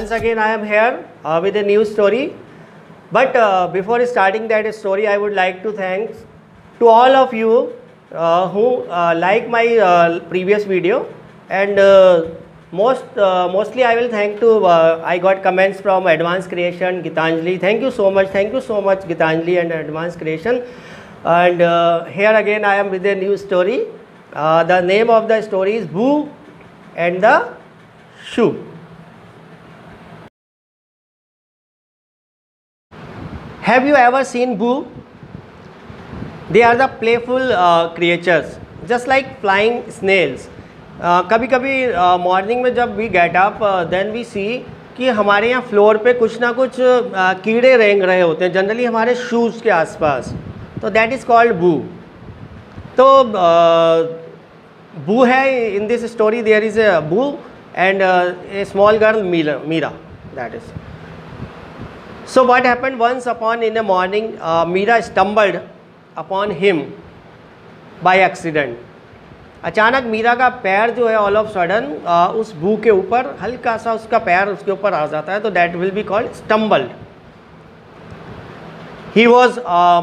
once again I am here with a new story. But before starting that story, I would like to thank to all of you who like my previous video, and mostly I will thank to I got comments from Advanced Creation, Gitanjali. Thank you so much, Gitanjali and Advanced Creation. And here again I am with a new story. The name of the story is Boo and the Shoe. Have you ever seen Boo? They are the playful creatures, just like flying snails. कभी कभी morning में जब we get up then we see कि हमारे यहाँ floor पे कुछ ना कुछ कीड़े रेंग रहे होते हैं, जनरली हमारे शूज़ के आसपास. तो दैट इज़ कॉल्ड बू. तो बू है in this story. There is a boo and a small girl Meera. That is. So what happened once upon in the morning, Meera stumbled upon him by accident. अचानक मीरा का पैर जो है all of sudden उस बू के ऊपर हल्का सा उसका पैर उसके ऊपर आ जाता है, तो that will be called stumbled. He was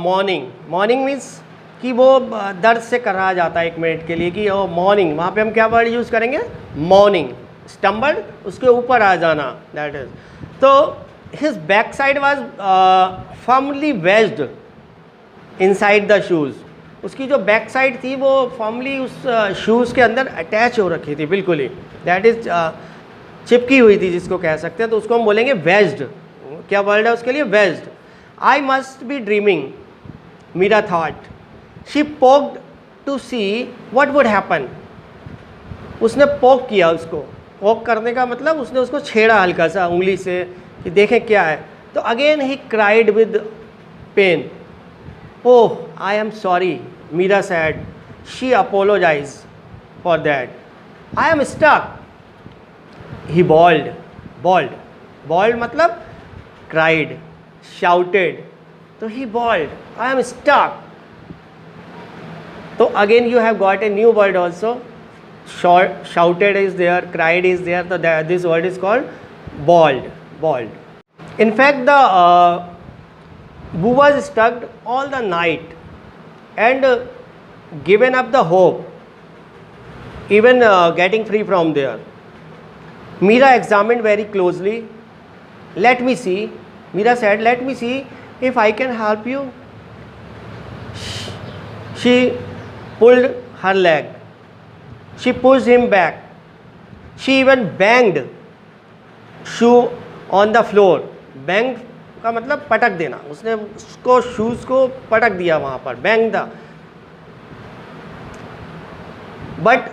morning. Morning means कि वो दर्द से करा जाता है एक मिनट के लिए कि ओ मॉर्निंग. वहाँ पे हम क्या वर्ड यूज़ करेंगे? मॉर्निंग. स्टम्बल्ड उसके ऊपर आ जाना, दैट इज. तो his backside was firmly wedged inside the shoes. उसकी जो बैक साइड थी वो फॉर्मली उस शूज़ के अंदर अटैच हो रखी थी, बिल्कुल ही. दैट इज़ चिपकी हुई थी जिसको कह सकते हैं. तो उसको हम बोलेंगे वेज्ड. क्या वर्ड है उसके लिए? Wedged. I must be dreaming, Meera thought. She poked to see what would happen. उसने पोक किया. उसको पोक करने का मतलब उसने उसको छेड़ा हल्का सा उंगली से कि देखें क्या है. तो again he cried with pain. Oh I am sorry, Meera said. She apologise for that. I am stuck. He bawled. Bawled मतलब क्राइड, शाउटेड. तो he bawled, I am stuck. तो again you have got a new word also. Shouted is there, cried is there. तो this word is called bawled. In fact, the Boo was stuck all the night and given up the hope, even getting free from there. Meera examined very closely. Let me see, Meera said, let me see if I can help you. She pulled her leg. She pushed him back. She even banged shoe on the floor. Bang का मतलब पटक देना. उसने उसको shoes को पटक दिया वहाँ पर, बैंग द. बट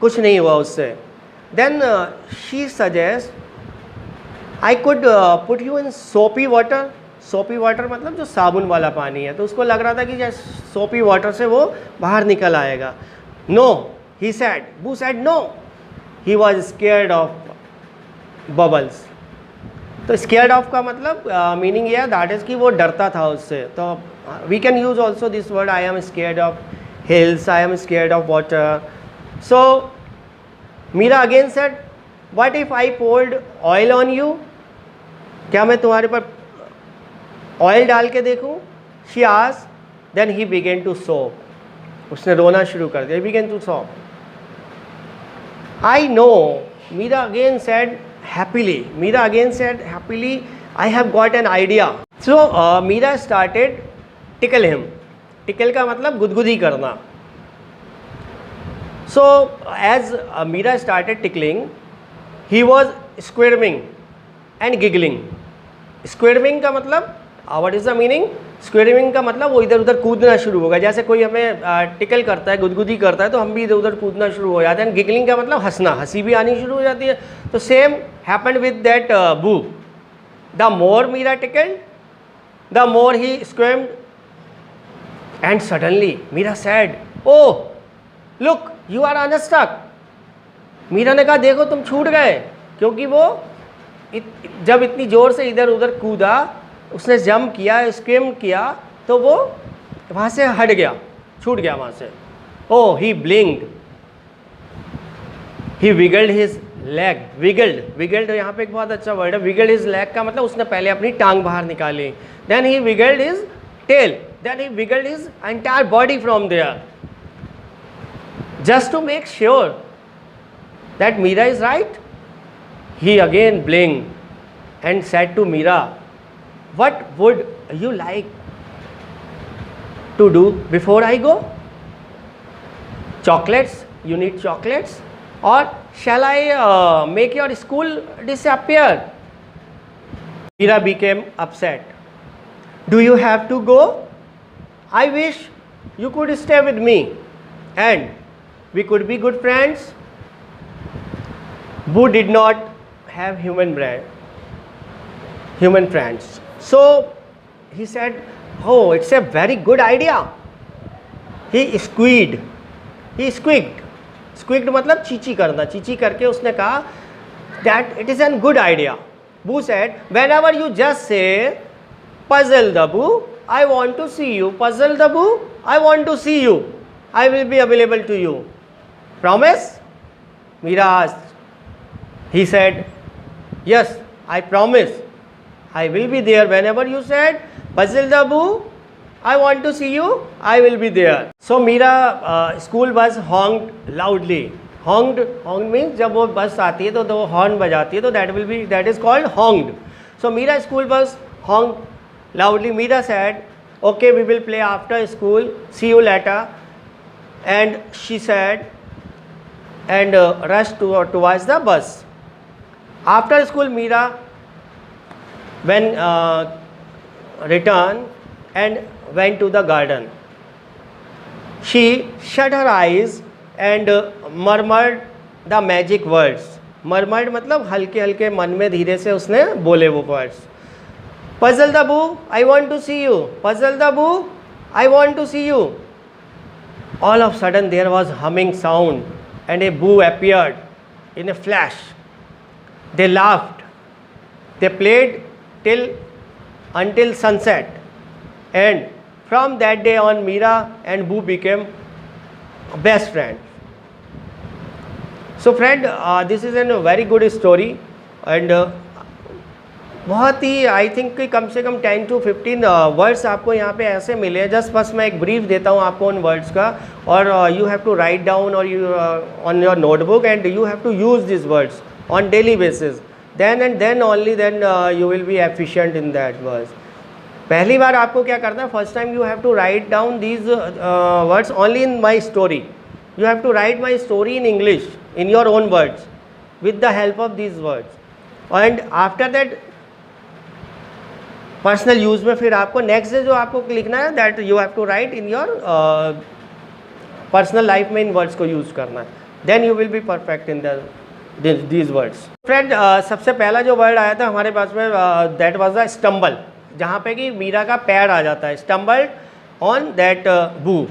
कुछ नहीं हुआ उससे. Then she suggest I could put you in soapy water. सोपी वाटर मतलब जो साबुन वाला पानी है. तो उसको लग रहा था कि जैसे सोपी वाटर से वो बाहर निकल आएगा. No, he said. Boo said no. He was scared of bubbles. तो स्केयर्ड ऑफ का मतलब मीनिंग ये है दैट इज़ कि वो डरता था उससे. तो we can use also this word. I am scared of hills, I am scared of water. So Meera again said what if I poured oil on you. क्या मैं तुम्हारे पर ऑयल डाल के देखूँ? She asked. Then he began to sob. उसने रोना शुरू कर दिया. Began to sob. I know, Meera again said happily. I have got an idea. So Meera started tickle him. Tickle का मतलब गुदगुदी करना. So as Meera started tickling, he was squirming and giggling. Squirming का मतलब what is the meaning? Squaring का मतलब वो इधर उधर कूदना शुरू होगा. जैसे कोई हमें टिकल करता है, गुदगुदी करता है, तो हम भी इधर उधर कूदना शुरू हो जाते हैं. गिगलिंग का मतलब हंसना, हंसी भी आनी शुरू हो जाती है. तो same happened with that boo. The more Meera tickled, the more he squirmed. And suddenly Meera said, oh look you are unstuck. Meera ने कहा देखो तुम छूट गए. क्योंकि वो जब इतनी ज़ोर से इधर उधर कूदा, उसने जंप किया, स्क्रीम किया, तो वो वहाँ से हट गया, छूट गया वहाँ से. ओह ही ब्लिंक्ड. ही विगल्ड हिज लेग, विगल्ड, विगल्ड यहाँ पे एक बहुत अच्छा वर्ड है। विगल्ड इज लेग का मतलब उसने पहले अपनी टांग बाहर निकाली। Then he wiggled is tail, then he wiggled is entire body from there, just to make sure that Meera is right. He again blinked and said to Meera, what would you like to do before I go? Chocolates? You need chocolates? Or shall I make your school disappear? Meera became upset. Do you have to go? I wish you could stay with me and we could be good friends. Boo did not have human friends. So he said, oh, it's a very good idea. He squeaked. Squeaked मतलब चीची करना, चीची करके उसने कहा that it is a good idea. Boo said, whenever you just say, puzzle the Boo, I want to see you. Puzzle the Boo, I want to see you. I will be available to you. Promise? Meera asked. He said, yes, I promise. I will be there whenever you said, puzzle the Boo, I want to see you, I will be there. So Meera school bus honked loudly. Honked means जब वो बस आती है तो वो horn बजाती है तो that is called honked. So Meera school bus honked loudly. Meera said, okay, we will play after school, see you later. And she said and rushed towards the bus. After school, Meera returned and went to the garden. She shut her eyes and murmured the magic words. Murmured मतलब हल्के हल्के मन में धीरे से उसने बोले वो words. Puzzle the Boo, I want to see you. Puzzle the Boo, I want to see you. All of a sudden there was humming sound and a boo appeared in a flash. They laughed. They played until sunset. And from that day on, Meera and Boo became best friends. So friend, this is a very good story. And बहुत ही I think कि कम से कम 10 to 15 words आपको यहाँ पे ऐसे मिले हैं. Just बस मैं एक ब्रीफ देता हूँ आपको उन वर्ड्स का, और you have to write down और you on your notebook and you have to use this words on daily basis. Then only you will be efficient in that words. पहली बार आपको क्या करना है, first time you have to write down these words only in my story. You have to write my story in English in your own words with the help of these words. And after that personal use में फिर आपको next day जो आपको लिखना है that you have to write in your personal life में इन words को यूज़ करना है. Then you will be perfect in these words. Friend, सबसे पहला जो वर्ड आया था हमारे पास में दैट वाज द स्टम्बल, जहाँ पे कि मीरा का पैर आ जाता है. स्टम्बल्ड ऑन दैट बू.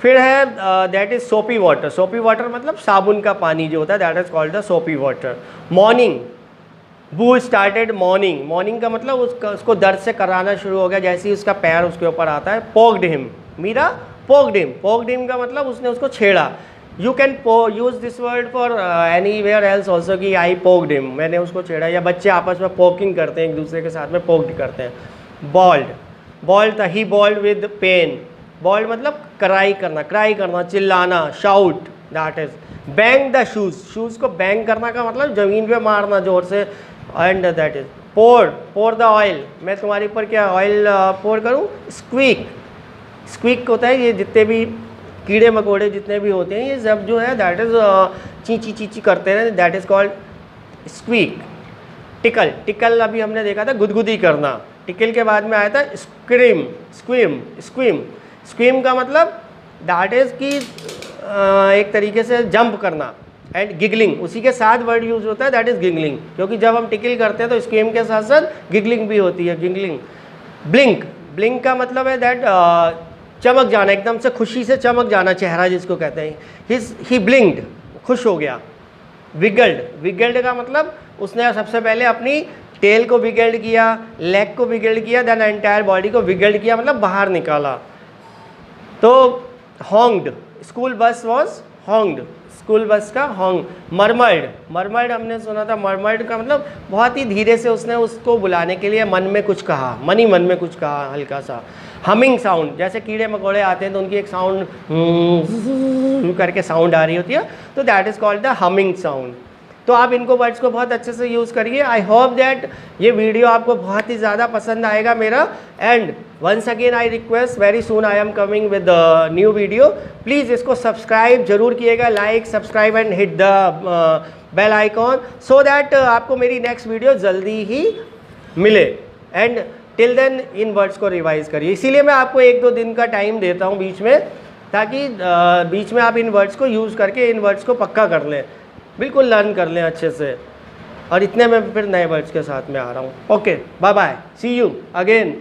फिर है दैट इज़ सोपी वाटर. सोपी वाटर मतलब साबुन का पानी जो होता है, दैट इज़ कॉल्ड द सोपी वाटर. मॉर्निंग, बू स्टार्टेड मॉर्निंग. मॉर्निंग का मतलब उसको दर्द से कराना शुरू हो गया जैसे ही उसका पैर उसके ऊपर आता है. Poked him, Meera poked him. Poked him का मतलब उसने उसको छेड़ा. You can use this word for anywhere else also कि आई पोक्ड हिम, मैंने उसको छेड़ा. या बच्चे आपस में पोकिंग करते हैं, एक दूसरे के साथ में पोक्ड करते हैं. बॉल्ड, बॉल्ड था, he bawled with pain. Bawled मतलब क्राई करना, चिल्लाना, shout, that is. Bang the shoes, shoes को बैंग करना का मतलब ज़मीन पे मारना ज़ोर से. And that is pour the oil, मैं तुम्हारे ऊपर क्या ऑयल पोर करूँ. स्क्वीक, स्क्वीक होता है ये जितने भी कीड़े मकोड़े जितने भी होते हैं ये सब जो है दैट इज़ चींची चींची करते हैं, that is called squeak. Tackle, tackle अभी हमने देखा था गुदगुदी करना. टिकल के बाद में आया था स्क्रीम, स्क्वीम, स्क्वीम. स्क्वीम का मतलब दैट इज़ कि एक तरीके से जंप करना. एंड गिगलिंग, उसी के साथ वर्ड यूज होता है दैट इज़ गिगलिंग, क्योंकि जब हम टिकल करते हैं तो स्क्रीम के साथ साथ गिगलिंग भी होती है, गिगलिंग. ब्लिंक, ब्लिंक का मतलब है दैट चमक जाना, एकदम से खुशी से चमक जाना चेहरा जिसको कहते हैं. ही ब्लिंक्ड, खुश हो गया. विगल्ड, विगल्ड का मतलब उसने सबसे पहले अपनी टेल को विगल्ड किया, लेग को विगल्ड किया, देन एंटायर बॉडी को विगल्ड किया मतलब बाहर निकाला. तो honked, school bus was honked, school bus का हॉन्ग। मरमर्ड, मरमर्ड हमने सुना था, मरमर्ड का मतलब बहुत ही धीरे से उसने उसको बुलाने के लिए मन में कुछ कहा, मन ही मन में कुछ कहा हल्का सा। हमिंग साउंड, जैसे कीड़े मकोड़े आते हैं तो उनकी एक साउंड करके साउंड आ रही होती है, तो that is called the humming sound. तो आप इनको वर्ड्स को बहुत अच्छे से यूज़ करिए। आई होप दैट ये वीडियो आपको बहुत ही ज़्यादा पसंद आएगा मेरा। And once again I request, very soon I am coming with new video. Please इसको सब्सक्राइब जरूर किएगा, like subscribe and hit the bell icon, so that आपको मेरी नेक्स्ट वीडियो जल्दी ही मिले। एंड टिल देन इन वर्ड्स को रिवाइज करिए। इसीलिए मैं आपको 1-2 दिन का टाइम देता हूँ बीच में, ताकि बीच में आप इन वर्ड्स को यूज़ करके इन वर्ड्स को पक्का कर लें, बिल्कुल लर्न कर लें अच्छे से। और इतने में फिर नए वर्ड्स के साथ में आ रहा हूँ। Okay, bye bye, see you again.